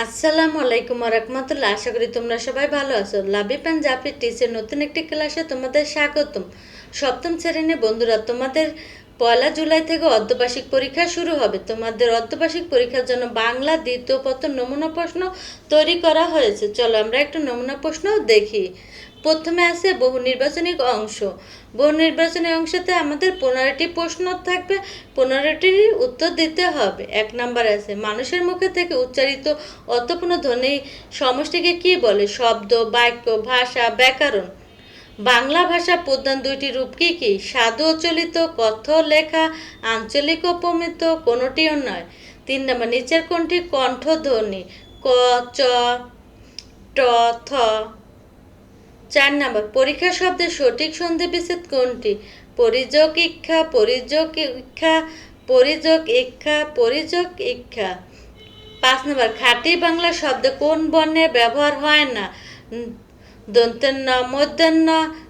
আসসালামু আলাইকুম রাহমাতুল্লাহ। আশা করি তোমরা সবাই ভালো আছো। লাভি পাঞ্জাবি টিচের নতুন একটি ক্লাসে তোমাদের স্বাগতম। সপ্তম শ্রেণীর বন্ধুরা, তোমাদের 1 জুলাই থেকে অর্ধবার্ষিক পরীক্ষা শুরু হবে। তোমাদের অর্ধবার্ষিক পরীক্ষার জন্য বাংলা দ্বিতীয় পত্র নমুনা প্রশ্ন তৈরি করা হয়েছে। চলো আমরা একটু নমুনা প্রশ্ন দেখি। প্রথমে আছে বহু নির্বাচনী অংশ। বহু নির্বাচনী অংশতে আমাদের 15টি প্রশ্ন থাকবে, 15টির উত্তর দিতে হবে। 1 নাম্বার আছে মানুষের মুখে থেকে উচ্চারিত অর্থপূর্ণ ধ্বনি সমষ্টিকে কি বলে? শব্দ, বাক্য, ভাষা, ব্যাকরণ। বাংলা ভাষা প্রধান 2টি রূপ কি কি? সাধু ও চলিত, কথ্য লেখা, আঞ্চলিক ও প্রমিত, কোনোটিও নয়। 3 নাম্বার নিচের কোনটি কণ্ঠধ্বনি? ক, চ, ট, থ। 4 নাম্বার পরীক্ষা শব্দের সঠিক সন্ধি বিচ্ছেদ কোনটি? পরিযোগ ইক্ষা, পরিযোগ ইক্ষা, পরিযোগ ইক্ষা, পরিযোগ ইক্ষা। 5 নাম্বার খাঁটি বাংলা শব্দে কোন বর্ণের ব্যবহার হয় না? দন্তের মধ্যাহ্ন,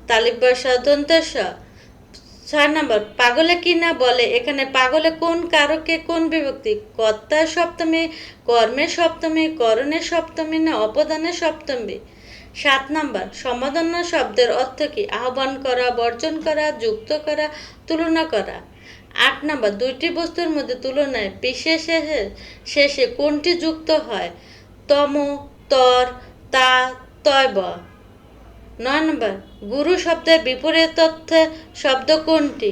তালিব বসা, দন্তের স। 6 নাম্বার পাগলে কি না বলে? এখানে পাগলে কোন কারকে কোন বিভক্তি? কর্তার সপ্তমী, কর্মের সপ্তমী, করণের সপ্তমী না অপদানের সপ্তমী? 7 নাম্বার সমাধান শব্দের অর্থ কি? আহ্বান করা, বর্জন করা, যুক্ত করা, তুলনা করা। 8 নাম্বার 2টি বস্তুর মধ্যে তুলনায় বিশেষে শেষে কোনটি যুক্ত হয়? তম, তর, তা, তয়ব। 9 নাম্বার গুরু শব্দের বিপরীত অর্থে শব্দ কোনটি?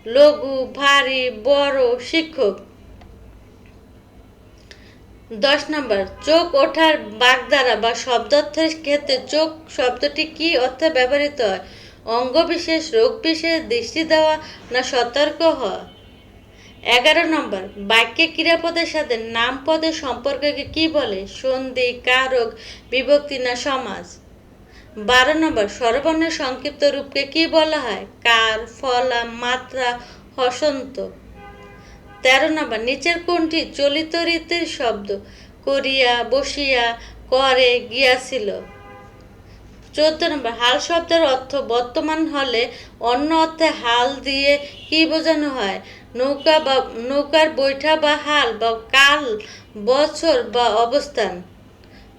লঘু, ভারী, বড়, শিক্ষক। 10 নাম্বার চোখ ওঠার বাগধারা বা শব্দার্থের ক্ষেত্রে চোখ শব্দটি কি অর্থে ব্যবহৃত হয়? অঙ্গ বিশেষ, রোগ বিশেষ, দৃষ্টি দেওয়া না সতর্ক হওয়া। 11 নাম্বার বাক্যে ক্রিয়াপদের সাথে নাম পদের সম্পর্ককে কি বলে? সন্ধি, কারক, বিভক্তি না সমাস। 12 নাম্বার স্বরবর্ণের সংক্ষিপ্ত রূপকে কি বলা হয়? কার, ফলা, মাত্রা, হসন্ত। 13 নাম্বার নিচের কোনটি চলিত রীতির শব্দ? করিয়া, বসিয়া, করে, গিয়াছিল। 14 নাম্বার হাল শব্দের অর্থ বর্তমান হলে অন্য অর্থে হাল দিয়ে কি বোঝানো হয়? নৌকা বা নৌকার বৈঠা বা হাল বা কাল, বছর বা অবস্থান।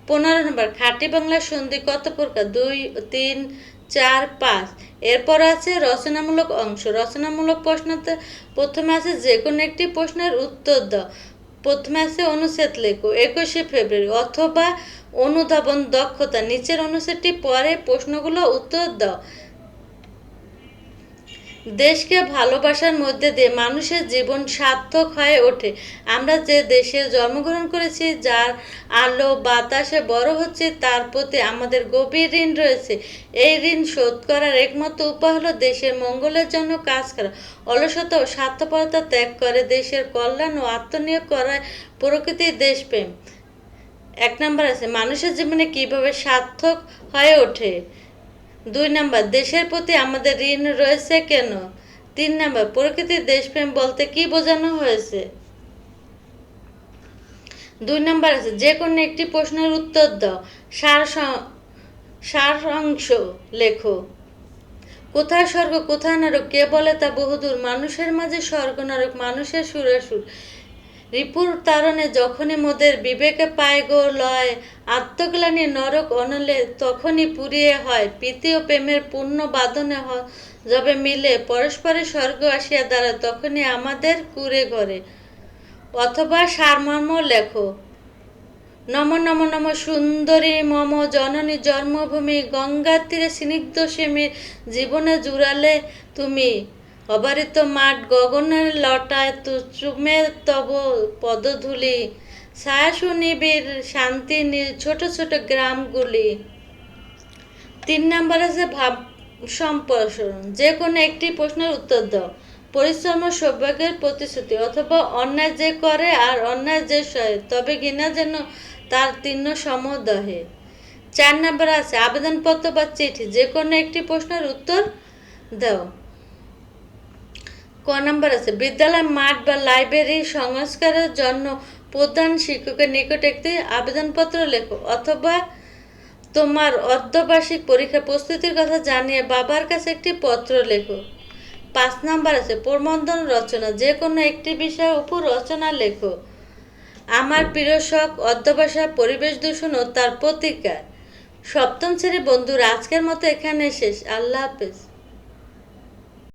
15 নাম্বার খাঁটি বাংলা সন্ধি কত প্রকার? 2, 3, 4, 5। এরপর আছে রচনামূলক অংশ। রচনামূলক প্রশ্নতে প্রথমে আছে যে কোনো একটি প্রশ্নের উত্তর দাও। প্রথমে আছে অনুচ্ছেদ লেখো। 21শে ফেব্রুয়ারি অথবা অনুধাবন দক্ষতা। নিচের অনুচ্ছেদটি পরে প্রশ্নগুলো উত্তর দাও। দেশকে ভালোবাসার মধ্যে দিয়ে মানুষের জীবন সার্থক হয়ে ওঠে। আমরা যে দেশে জন্মগ্রহণ করেছি, যার আলো বাতাসে বড় হচ্ছে, তার প্রতি আমাদের গভীর ঋণ রয়েছে। এই ঋণ শোধ করার একমাত্র উপায় হলো দেশের মঙ্গলের জন্য কাজ করা, অলসতা ও স্বার্থপরতা ত্যাগ করে দেশের কল্যাণ ও আত্মনিয়োগ করার প্রকৃতির দেশপ্রেম। 1 নাম্বার আছে মানুষের জীবনে কিভাবে সার্থক হয়ে ওঠে? 2 নাম্বার দেশের প্রতি আমাদের ঋণ রয়েছে কেন? 3 নাম্বার প্রকৃতির দেশপ্রেম বলতে কি বোঝানো হয়েছে? 2 নাম্বার আছে যে কোনো একটি প্রশ্নের উত্তর দাও। সারাংশ লেখো। কোথায় স্বর্গ কোথায় নরক কে বলে তা বহুদূর, মানুষের মাঝে স্বর্গ নরক মানুষের সুরাসুর। রিপুর তারণে যখনই মোদের বিবেকে পায় গো লয়, আত্মগ্লানি নরক অনলে তখনই পুড়িয়ে হয়, প্রীতি ও প্রেমের পূর্ণ বাঁধনে যবে মিলে পরস্পরের স্বর্গ আসিয়া দাঁড়ায়, তখনই আমাদের কুড়ে ঘরে। অথবা সারমর্ম লেখো। নম নম নম সুন্দরী মম জননী জন্মভূমি, গঙ্গার তীরে স্নিগ্ধ সেমির জীবনে জুড়ালে তুমি, অবারিত মাঠ গগনের লটায় চুমে তব পদধূলি, ছায়া সুনিবিড় শান্তি নীল ছোট ছোট গ্রামগুলি। 3 নাম্বার আছে ভাব সম্প্রসারণ। যে কোনো একটি প্রশ্নের উত্তর দাও। পরিশ্রম ও সৌভাগ্যের প্রতিশ্রুতি, অথবা অন্যায় যে করে আর অন্যায় যে সহে, তবে ঘৃণা যেন তার তীর্ণ সমদহে। 4 নাম্বার আছে আবেদনপত্র বা চিঠি। যে কোনো একটি প্রশ্নের উত্তর দাও। ক নাম্বার আছে বিদ্যালয় মাঠ বা লাইব্রেরি সংস্কারের জন্য প্রধান শিক্ষকের নিকট একটি আবেদনপত্র লেখো, অথবা তোমার অর্ধবার্ষিক পরীক্ষার প্রস্তুতির কথা জানিয়ে বাবার কাছে একটি পত্র লেখো। 5 নাম্বার আছে প্রবন্ধ রচনা। যে কোনো একটি বিষয়ের উপর রচনা লেখো। আমার প্রিয় শখ অধ্যবসায়, পরিবেশ দূষণ ও তার প্রতিকার। সপ্তম শ্রেণী বন্ধুরা, আজকের মতো এখানে শেষ। আল্লাহ হাফেজ।